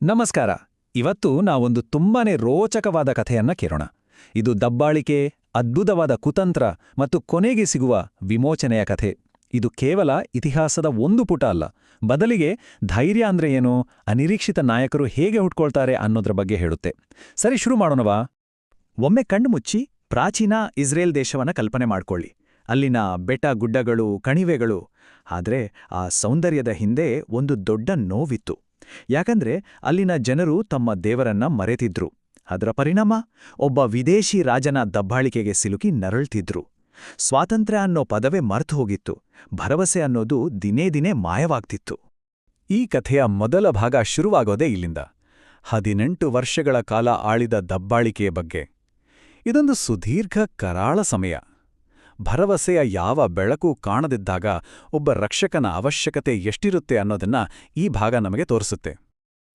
ನಮಸ್ಕಾರ. ಇವತ್ತು ನಾವೊಂದು ತುಂಬಾನೇ ರೋಚಕವಾದ ಕಥೆಯನ್ನ ಕೇಳೋಣ. ಇದು ದಬ್ಬಾಳಿಕೆ, ಅದ್ಭುತವಾದ ಕುತಂತ್ರ ಮತ್ತು ಕೊನೆಗೆ ಸಿಗುವ ವಿಮೋಚನೆಯ ಕಥೆ. ಇದು ಕೇವಲ ಇತಿಹಾಸದ ಒಂದು ಪುಟ ಅಲ್ಲ, ಬದಲಿಗೆ ಧೈರ್ಯ ಅಂದ್ರೆ ಏನು, ಅನಿರೀಕ್ಷಿತ ನಾಯಕರು ಹೇಗೆ ಹುಟ್ಕೊಳ್ತಾರೆ ಅನ್ನೋದ್ರ ಬಗ್ಗೆ ಹೇಳುತ್ತೆ. ಸರಿ, ಶುರು ಮಾಡೋಣವಾ? ಒಮ್ಮೆ ಕಣ್ಣು ಮುಚ್ಚಿ ಪ್ರಾಚೀನ ಇಸ್ರೇಲ್ ದೇಶವನ್ನ ಕಲ್ಪನೆ ಮಾಡ್ಕೊಳ್ಳಿ. ಅಲ್ಲಿನ ಬೆಟ್ಟ ಗುಡ್ಡಗಳು, ಕಣಿವೆಗಳು. ಆದ್ರೆ ಆ ಸೌಂದರ್ಯದ ಹಿಂದೆ ಒಂದು ದೊಡ್ಡ ನೋವಿತ್ತು. ಯಾಕಂದ್ರೆ ಅಲ್ಲಿನ ಜನರು ತಮ್ಮ ದೇವರನ್ನ ಮರೆತಿದ್ರು. ಅದರ ಪರಿಣಾಮ ಒಬ್ಬ ವಿದೇಶಿ ರಾಜನ ದಬ್ಬಾಳಿಕೆಗೆ ಸಿಲುಕಿ ನರಳ್ತಿದ್ರು. ಸ್ವಾತಂತ್ರ್ಯ ಅನ್ನೋ ಪದವೇ ಮರ್ತು ಹೋಗಿತ್ತು. ಭರವಸೆ ಅನ್ನೋದು ದಿನೇ ದಿನೇ ಮಾಯವಾಗ್ತಿತ್ತು. ಈ ಕಥೆಯ ಮೊದಲ ಭಾಗ ಶುರುವಾಗೋದೇ ಇಲ್ಲಿಂದ. 18 ವರ್ಷಗಳ ಕಾಲ ಆಳಿದ ದಬ್ಬಾಳಿಕೆಯ ಬಗ್ಗೆ. ಇದೊಂದು ಸುದೀರ್ಘ ಕರಾಳ ಸಮಯ. ಭರವಸೆಯ ಯಾವ ಬೆಳಕು ಕಾಣದಿದ್ದಾಗ ಒಬ್ಬ ರಕ್ಷಕನ ಅವಶ್ಯಕತೆ ಎಷ್ಟಿರುತ್ತೆ ಅನ್ನೋದನ್ನ ಈ ಭಾಗ ನಮಗೆ ತೋರಿಸುತ್ತೆ.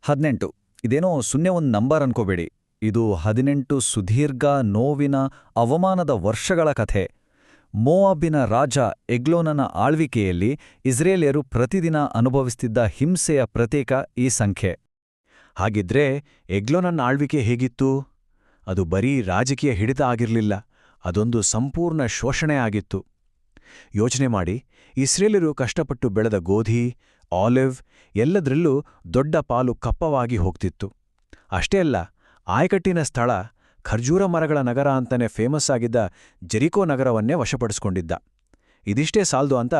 18 ಇದೇನೋ ಒಂದು ನಂಬರ್ ಅನ್ಕೋಬೇಡಿ. ಇದು 18 ಸುದೀರ್ಘ ನೋವಿನ, ಅವಮಾನದ ವರ್ಷಗಳ ಕಥೆ. ಮೋವಾಬಿನ ರಾಜ ಎಗ್ಲೋನನ ಆಳ್ವಿಕೆಯಲ್ಲಿ ಇಸ್ರೇಲಿಯರು ಪ್ರತಿದಿನ ಅನುಭವಿಸ್ತಿದ್ದ ಹಿಂಸೆಯ ಪ್ರತೀಕ ಈ ಸಂಖ್ಯೆ. ಹಾಗಿದ್ರೆ ಎಗ್ಲೋನನ ಆಳ್ವಿಕೆ ಹೇಗಿತ್ತು? ಅದು ಬರೀ ರಾಜಕೀಯ ಹಿಡಿತ ಆಗಿರಲಿಲ್ಲ, ಅದೊಂದು ಸಂಪೂರ್ಣ ಶೋಷಣೆ ಆಗಿತ್ತು. ಯೋಚನೆ ಮಾಡಿ, ಇಸ್ರೇಲಿಯರು ಕಷ್ಟಪಟ್ಟು ಬೆಳೆದ ಗೋಧಿ, ಆಲಿವ್ ಎಲ್ಲದರಲ್ಲೂ ದೊಡ್ಡ ಪಾಲು ಕಪ್ಪವಾಗಿ ಹೋಗ್ತಿತ್ತು. ಅಷ್ಟೇ ಅಲ್ಲ, ಆಯಕಟ್ಟಿನ ಸ್ಥಳ, ಖರ್ಜೂರ ಮರಗಳ ನಗರ ಅಂತಾನೆ ಫೇಮಸ್ ಆಗಿದ್ದ ಜೆರಿಕೋ ನಗರವನ್ನೇ ವಶಪಡಿಸ್ಕೊಂಡಿದ್ದ. ಇದಿಷ್ಟೇ ಸಾಲ್ದು ಅಂತ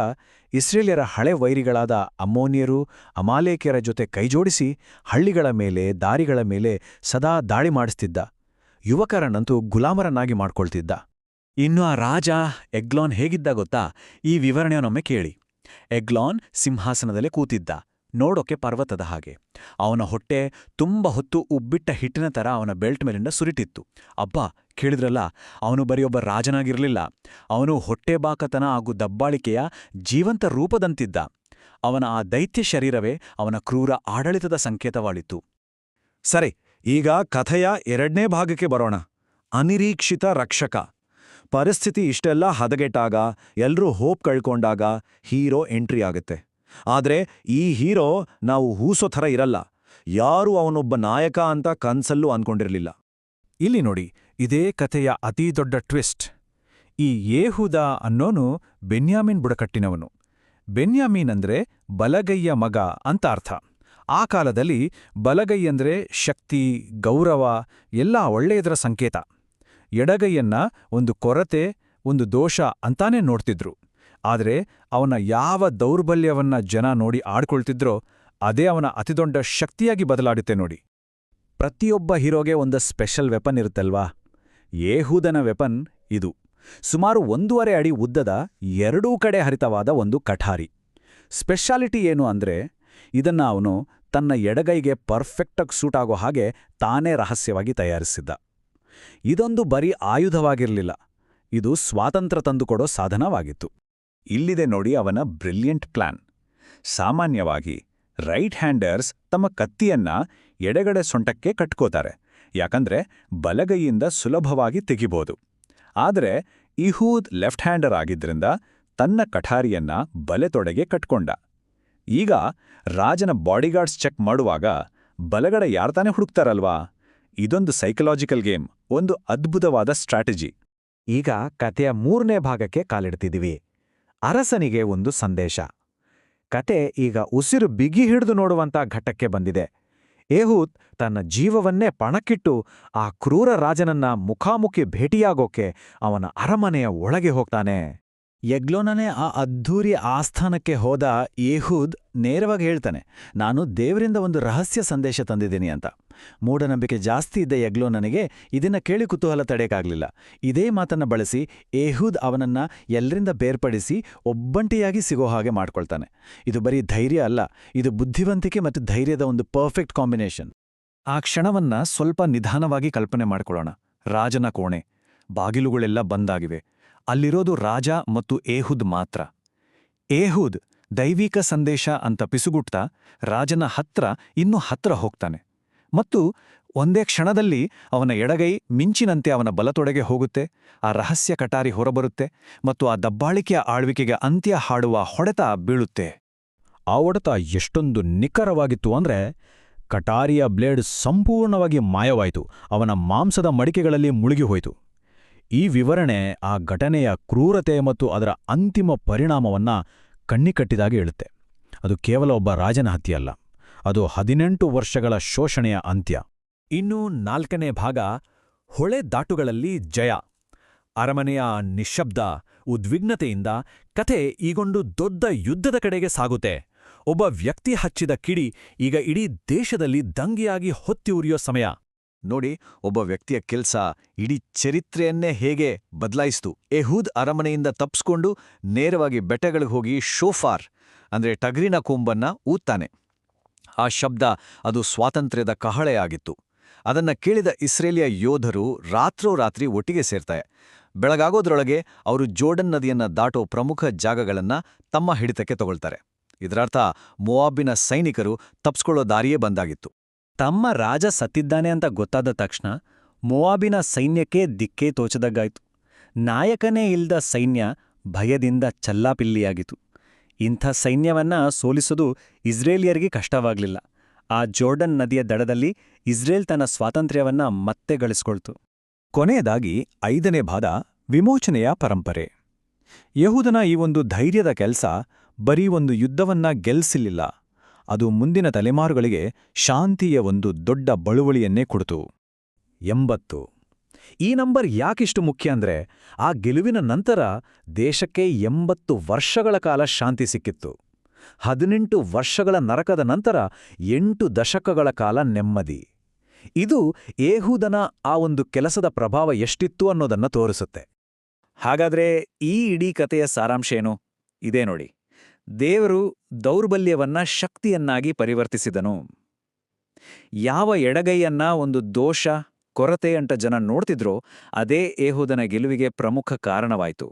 ಇಸ್ರೇಲಿಯರ ಹಳೆ ವೈರಿಗಳಾದ ಅಮ್ಮೋನಿಯರು, ಅಮಾಲೇಕ್ಯರ ಜೊತೆ ಕೈಜೋಡಿಸಿ ಹಳ್ಳಿಗಳ ಮೇಲೆ, ದಾರಿಗಳ ಮೇಲೆ ಸದಾ ದಾಳಿ ಮಾಡಿಸ್ತಿದ್ದ. ಯುವಕರನ್ನಂತೂ ಗುಲಾಮರನ್ನಾಗಿ ಮಾಡ್ಕೊಳ್ತಿದ್ದ. ಇನ್ನು ಆ ರಾಜ ಎಗ್ಲಾನ್ ಹೇಗಿದ್ದ ಗೊತ್ತಾ? ಈ ವಿವರಣೆಯನ್ನೊಮ್ಮೆ ಕೇಳಿ. ಎಗ್ಲಾನ್ ಸಿಂಹಾಸನದಲ್ಲೇ ಕೂತಿದ್ದ, ನೋಡೋಕೆ ಪರ್ವತದ ಹಾಗೆ. ಅವನ ಹೊಟ್ಟೆ ತುಂಬ ಹೊತ್ತು ಉಬ್ಬಿಟ್ಟ ಹಿಟ್ಟಿನ ಥರ ಅವನ ಬೆಲ್ಟ್ ಮೇಲಿಂದ ಸುರಿಟಿತ್ತು. ಅಬ್ಬಾ, ಕೇಳಿದ್ರಲ್ಲ, ಅವನು ಬರೆಯೊಬ್ಬ ರಾಜನಾಗಿರಲಿಲ್ಲ, ಅವನು ಹೊಟ್ಟೆಬಾಕತನ ಹಾಗೂ ದಬ್ಬಾಳಿಕೆಯ ಜೀವಂತ ರೂಪದಂತಿದ್ದ. ಅವನ ಆ ದೈತ್ಯ ಶರೀರವೇ ಅವನ ಕ್ರೂರ ಆಡಳಿತದ ಸಂಕೇತವಾಳಿತು. ಸರಿ, ಈಗ ಕಥೆಯ 2ನೇ ಭಾಗಕ್ಕೆ ಬರೋಣ. ಅನಿರೀಕ್ಷಿತ ರಕ್ಷಕ. ಪರಿಸ್ಥಿತಿ ಇಷ್ಟೆಲ್ಲ ಹದಗೆಟ್ಟಾಗ, ಎಲ್ರೂ ಹೋಪ್ ಕಳ್ಕೊಂಡಾಗ ಹೀರೋ ಎಂಟ್ರಿ ಆಗುತ್ತೆ. ಆದ್ರೆ ಈ ಹೀರೋ ನಾವು ಹೂಸೋ ಥರ ಇರಲ್ಲ. ಯಾರೂ ಅವನೊಬ್ಬ ನಾಯಕ ಅಂತ ಕನ್ಸಲ್ಲೂ ಅನ್ಕೊಂಡಿರಲಿಲ್ಲ. ಇಲ್ಲಿ ನೋಡಿ, ಇದೇ ಕಥೆಯ ಅತೀ ದೊಡ್ಡ ಟ್ವಿಸ್ಟ್. ಈ ಯೇಹೂದ ಅನ್ನೋನು ಬೆನ್ಯಾಮೀನ್ ಬುಡಕಟ್ಟಿನವನು. ಬೆನ್ಯಾಮೀನ್ ಅಂದ್ರೆ ಬಲಗೈಯ ಮಗ ಅಂತ ಅರ್ಥ. ಆ ಕಾಲದಲ್ಲಿ ಬಲಗೈಯಂದ್ರೆ ಶಕ್ತಿ, ಗೌರವ ಎಲ್ಲ ಒಳ್ಳೆಯದರ ಸಂಕೇತ. ಎಡಗೈಯನ್ನ ಒಂದು ಕೊರತೆ, ಒಂದು ದೋಷ ಅಂತಾನೇ ನೋಡ್ತಿದ್ರು. ಆದರೆ ಅವನ ಯಾವ ದೌರ್ಬಲ್ಯವನ್ನ ಜನ ನೋಡಿ ಆಡ್ಕೊಳ್ತಿದ್ರೋ ಅದೇ ಅವನ ಅತಿದೊಡ್ಡ ಶಕ್ತಿಯಾಗಿ ಬದಲಾಡುತ್ತೆ ನೋಡಿ. ಪ್ರತಿಯೊಬ್ಬ ಹೀರೋಗೆ ಒಂದು ಸ್ಪೆಷಲ್ ವೆಪನ್ ಇರುತ್ತಲ್ವಾ? ಯೇಹೂದನ ವೆಪನ್ ಇದು. ಸುಮಾರು 1.5 ಅಡಿ ಉದ್ದದ, ಎರಡೂ ಕಡೆ ಹರಿತವಾದ ಒಂದು ಕಠಾರಿ. ಸ್ಪೆಷಾಲಿಟಿ ಏನು ಅಂದ್ರೆ, ಇದನ್ನ ಅವನು ತನ್ನ ಎಡಗೈಗೆ ಪರ್ಫೆಕ್ಟಾಗಿ ಸೂಟ್ ಆಗೋ ಹಾಗೆ ತಾನೇ ರಹಸ್ಯವಾಗಿ ತಯಾರಿಸಿದ್ದ. ಇದೊಂದು ಬರೀ ಆಯುಧವಾಗಿರಲಿಲ್ಲ, ಇದು ಸ್ವಾತಂತ್ರ್ಯ ತಂದುಕೊಡೋ ಸಾಧನವಾಗಿತ್ತು. ಇಲ್ಲಿದೆ ನೋಡಿ ಅವನ ಬ್ರಿಲಿಯಂಟ್ ಪ್ಲಾನ್. ಸಾಮಾನ್ಯವಾಗಿ ರೈಟ್ ಹ್ಯಾಂಡರ್ಸ್ ತಮ್ಮ ಕತ್ತಿಯನ್ನ ಎಡಗಡೆ ಸೊಂಟಕ್ಕೆ ಕಟ್ಕೋತಾರೆ, ಯಾಕಂದ್ರೆ ಬಲಗೈಯಿಂದ ಸುಲಭವಾಗಿ ತೆಗಿಬೋದು. ಆದರೆ ಇಹೂದ್ ಲೆಫ್ಟ್ ಹ್ಯಾಂಡರ್ ಆಗಿದ್ರಿಂದ ತನ್ನ ಕಠಾರಿಯನ್ನ ಬಲೆತೊಡೆಗೆ ಕಟ್ಕೊಂಡ. ಈಗ ರಾಜನ ಬಾಡಿಗಾರ್ಡ್ಸ್ ಚೆಕ್ ಮಾಡುವಾಗ ಬಲಗಡೆ ಯಾರ್ತಾನೆ ಹುಡುಕ್ತಾರಲ್ವಾ? ಇದೊಂದು ಸೈಕಲಾಜಿಕಲ್ ಗೇಮ್, ಒಂದು ಅದ್ಭುತವಾದ ಸ್ಟ್ರಾಟಜಿ. ಈಗ ಕಥೆಯ 3ನೇ ಭಾಗಕ್ಕೆ ಕಾಲಿಡ್ತಿದ್ದೀವಿ. ಅರಸನಿಗೆ ಒಂದು ಸಂದೇಶ. ಕತೆ ಈಗ ಉಸಿರು ಬಿಗಿ ಹಿಡಿದು ನೋಡುವಂಥ ಘಟ್ಟಕ್ಕೆ ಬಂದಿದೆ. ಯೇಹೂದ್ ತನ್ನ ಜೀವವನ್ನೇ ಪಣಕ್ಕಿಟ್ಟು ಆ ಕ್ರೂರ ರಾಜನನ್ನ ಮುಖಾಮುಖಿ ಭೇಟಿಯಾಗೋಕೆ ಅವನ ಅರಮನೆಯ ಒಳಗೆ ಹೋಗ್ತಾನೆ. ಎಗ್ಲೋನನೇ ಆ ಅದ್ಧೂರಿ ಆಸ್ಥಾನಕ್ಕೆ ಹೋದ ಯೇಹೂದ್ ನೇರವಾಗಿ ಹೇಳ್ತಾನೆ, ನಾನು ದೇವರಿಂದ ಒಂದು ರಹಸ್ಯ ಸಂದೇಶ ತಂದಿದ್ದೀನಿ ಅಂತ. ಮೂಢನಂಬಿಕೆ ಜಾಸ್ತಿ ಇದ್ದ ಎಗ್ಲೋನನಿಗೆ ಇದನ್ನ ಕೇಳಿ ಕುತೂಹಲ ತಡೆಯಕ್ಕಾಗ್ಲಿಲ್ಲ. ಇದೇ ಮಾತನ್ನ ಬಳಸಿ ಯೇಹೂದ್ ಅವನನ್ನ ಎಲ್ಲರಿಂದ ಬೇರ್ಪಡಿಸಿ ಒಬ್ಬಂಟಿಯಾಗಿ ಸಿಗೋ ಹಾಗೆ ಮಾಡ್ಕೊಳ್ತಾನೆ. ಇದು ಬರೀ ಧೈರ್ಯ ಅಲ್ಲ, ಇದು ಬುದ್ಧಿವಂತಿಕೆ ಮತ್ತು ಧೈರ್ಯದ ಒಂದು ಪರ್ಫೆಕ್ಟ್ ಕಾಂಬಿನೇಷನ್. ಆ ಕ್ಷಣವನ್ನ ಸ್ವಲ್ಪ ನಿಧಾನವಾಗಿ ಕಲ್ಪನೆ ಮಾಡ್ಕೊಳ್ಳೋಣ. ರಾಜನ ಕೋಣೆ, ಬಾಗಿಲುಗಳೆಲ್ಲ ಬಂದಾಗಿವೆ. ಅಲ್ಲಿರೋದು ರಾಜ ಮತ್ತು ಯೇಹೂದ್ ಮಾತ್ರ. ಯೇಹೂದ್ ದೈವಿಕ ಸಂದೇಶ ಅಂತ ಪಿಸುಗುಟ್ತಾ ರಾಜನ ಇನ್ನೂ ಹತ್ರ ಹೋಗ್ತಾನೆ. ಮತ್ತು ಒಂದೇ ಕ್ಷಣದಲ್ಲಿ ಅವನ ಎಡಗೈ ಮಿಂಚಿನಂತೆ ಅವನ ಬಲತೊಡೆಗೆ ಹೋಗುತ್ತೆ. ಆ ರಹಸ್ಯ ಕಟಾರಿ ಹೊರಬರುತ್ತೆ ಮತ್ತು ಆ ದಬ್ಬಾಳಿಕೆಯ ಆಳ್ವಿಕೆಗೆ ಅಂತ್ಯ ಹಾಡುವ ಹೊಡೆತ ಬೀಳುತ್ತೆ. ಆ ಹೊಡೆತ ಎಷ್ಟೊಂದು ನಿಖರವಾಗಿತ್ತು ಅಂದ್ರೆ, ಕಟಾರಿಯ ಬ್ಲೇಡ್ ಸಂಪೂರ್ಣವಾಗಿ ಮಾಯವಾಯಿತು, ಅವನ ಮಾಂಸದ ಮಡಿಕೆಗಳಲ್ಲಿ ಮುಳುಗಿಹೋಯಿತು. ಈ ವಿವರಣೆ ಆ ಘಟನೆಯ ಕ್ರೂರತೆ ಮತ್ತು ಅದರ ಅಂತಿಮ ಪರಿಣಾಮವನ್ನ ಕಣ್ಣಿಕಟ್ಟಿದಾಗೆ ಹೇಳುತ್ತೆ. ಅದು ಕೇವಲ ಒಬ್ಬ ರಾಜನ ಹತ್ಯೆಯಲ್ಲ, ಅದು 18 ವರ್ಷಗಳ ಶೋಷಣೆಯ ಅಂತ್ಯ. ಇನ್ನು 4ನೇ ಭಾಗ, ಹೊಳೆ ದಾಟುಗಳಲ್ಲಿ ಜಯ. ಅರಮನೆಯ ನಿಶ್ಶಬ್ದ ಉದ್ವಿಗ್ನತೆಯಿಂದ ಕಥೆ ಈಗೊಂದು ದೊಡ್ಡ ಯುದ್ಧದ ಕಡೆಗೆ ಸಾಗುತ್ತೆ. ಒಬ್ಬ ವ್ಯಕ್ತಿ ಹಚ್ಚಿದ ಕಿಡಿ ಈಗ ಇಡೀ ದೇಶದಲ್ಲಿ ದಂಗೆಯಾಗಿ ಹೊತ್ತಿ ಉರಿಯೋ ಸಮಯ. ನೋಡಿ, ಒಬ್ಬ ವ್ಯಕ್ತಿಯ ಕೆಲ್ಸ ಇಡೀ ಚರಿತ್ರೆಯನ್ನೇ ಹೇಗೆ ಬದಲಾಯಿಸ್ತು. ಎಹೂದ್ ಅರಮನೆಯಿಂದ ತಪ್ಪಿಸ್ಕೊಂಡು ನೇರವಾಗಿ ಬೆಟ್ಟಗಳಿಗೆ ಹೋಗಿ ಶೋಫಾರ್ ಅಂದ್ರೆ ಟಗರಿನ ಕೊಂಬನ್ನ ಊದ್ತಾನೆ. ಆ ಶಬ್ದ ಅದು ಸ್ವಾತಂತ್ರ್ಯದ ಕಹಳೆಯಾಗಿತ್ತು. ಅದನ್ನ ಕೇಳಿದ ಇಸ್ರೇಲಿಯ ಯೋಧರು ರಾತ್ರೋರಾತ್ರಿ ಒಟ್ಟಿಗೆ ಸೇರ್ತಾರೆ. ಬೆಳಗಾಗೋದ್ರೊಳಗೆ ಅವರು ಜೋರ್ಡನ್ ನದಿಯನ್ನ ದಾಟೋ ಪ್ರಮುಖ ಜಾಗಗಳನ್ನ ತಮ್ಮ ಹಿಡಿತಕ್ಕೆ ತಗೊಳ್ತಾರೆ. ಇದರರ್ಥ ಮೋವಾಬಿನ ಸೈನಿಕರು ತಪ್ಸ್ಕೊಳ್ಳೋ ದಾರಿಯೇ ಬಂದಾಗಿತ್ತು. ತಮ್ಮ ರಾಜ ಸತ್ತಿದ್ದಾನೆ ಅಂತ ಗೊತ್ತಾದ ತಕ್ಷಣ ಮೋವಾಬಿನ ಸೈನ್ಯಕ್ಕೆ ದಿಕ್ಕೇ ತೋಚದಾಗಾಯ್ತು. ನಾಯಕನೇ ಇಲ್ದ ಸೈನ್ಯ ಭಯದಿಂದ ಚಲ್ಲಾಪಿಲ್ಲಿಯಾಗಿತು. ಇಂಥ ಸೈನ್ಯವನ್ನ ಸೋಲಿಸೋದು ಇಸ್ರೇಲಿಯರಿಗೆ ಕಷ್ಟವಾಗ್ಲಿಲ್ಲ. ಆ ಜೋರ್ಡನ್ ನದಿಯ ದಡದಲ್ಲಿ ಇಸ್ರೇಲ್ ತನ್ನ ಸ್ವಾತಂತ್ರ್ಯವನ್ನ ಮತ್ತೆ ಗಳಿಸ್ಕೊಳ್ತು. ಕೊನೆಯದಾಗಿ 5ನೇ ಭಾಗ, ವಿಮೋಚನೆಯ ಪರಂಪರೆ. ಯಹೂದನ ಈ ಒಂದು ಧೈರ್ಯದ ಕೆಲಸ ಬರೀ ಒಂದು ಯುದ್ಧವನ್ನ ಗೆಲ್ಸಿಲಿಲ್ಲ, ಅದು ಮುಂದಿನ ತಲೆಮಾರುಗಳಿಗೆ ಶಾಂತಿಯ ಒಂದು ದೊಡ್ಡ ಬಳುವಳಿಯನ್ನೇ ಕೊಡ್ತು. 80. ಈ ನಂಬರ್ ಯಾಕಿಷ್ಟು ಮುಖ್ಯ ಅಂದ್ರೆ, ಆ ಗೆಲುವಿನ ನಂತರ ದೇಶಕ್ಕೆ 80 ವರ್ಷಗಳ ಕಾಲ ಶಾಂತಿ ಸಿಕ್ಕಿತ್ತು. 18 ವರ್ಷಗಳ ನರಕದ ನಂತರ 8 ದಶಕಗಳ ಕಾಲ ನೆಮ್ಮದಿ. ಇದು ಏಹೂದನ ಆ ಒಂದು ಕೆಲಸದ ಪ್ರಭಾವ ಎಷ್ಟಿತ್ತು ಅನ್ನೋದನ್ನ ತೋರಿಸುತ್ತೆ. ಹಾಗಾದ್ರೆ ಈ ಇಡೀ ಕಥೆಯ ಸಾರಾಂಶ ಏನು? ಇದೇ ನೋಡಿ, ದೇವರು ದೌರ್ಬಲ್ಯವನ್ನ ಶಕ್ತಿಯನ್ನಾಗಿ ಪರಿವರ್ತಿಸಿದನು. ಯಾವ ಎಡಗೈಯನ್ನ ಒಂದು ದೋಷ, ಕೊರತೆ ಅಂತ ಜನ ನೋಡ್ತಿದ್ರೋ ಅದೇ ಏಹೂದನ ಗೆಲುವಿಗೆ ಪ್ರಮುಖ ಕಾರಣವಾಯಿತು.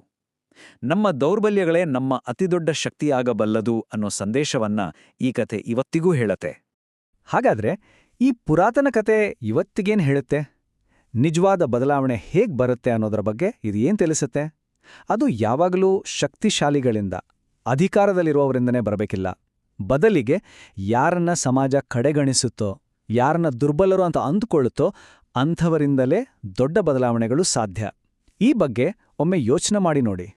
ನಮ್ಮ ದೌರ್ಬಲ್ಯಗಳೇ ನಮ್ಮ ಅತಿದೊಡ್ಡ ಶಕ್ತಿಯಾಗಬಲ್ಲದು ಅನ್ನೋ ಸಂದೇಶವನ್ನ ಈ ಕಥೆ ಇವತ್ತಿಗೂ ಹೇಳತ್ತೆ. ಹಾಗಾದ್ರೆ ಈ ಪುರಾತನ ಕತೆ ಇವತ್ತಿಗೇನ್ ಹೇಳುತ್ತೆ? ನಿಜವಾದ ಬದಲಾವಣೆ ಹೇಗ್ ಬರುತ್ತೆ ಅನ್ನೋದರ ಬಗ್ಗೆ ಇದು ಏನ್ ತಿಳಿಸುತ್ತೆ? ಅದು ಯಾವಾಗಲೂ ಶಕ್ತಿಶಾಲಿಗಳಿಂದ, ಅಧಿಕಾರದಲ್ಲಿರುವವರಿಂದನೇ ಬರಬೇಕಿಲ್ಲ. ಬದಲಿಗೆ ಯಾರನ್ನ ಸಮಾಜ ಕಡೆಗಣಿಸುತ್ತೋ, ಯಾರನ್ನ ದುರ್ಬಲರು ಅಂತ ಅಂದುಕೊಳ್ಳುತ್ತೋ ಅಂಥವರಿಂದಲೇ ದೊಡ್ಡ ಬದಲಾವಣೆಗಳು ಸಾಧ್ಯ. ಈ ಬಗ್ಗೆ ಒಮ್ಮೆ ಯೋಚನೆ ಮಾಡಿ ನೋಡಿ.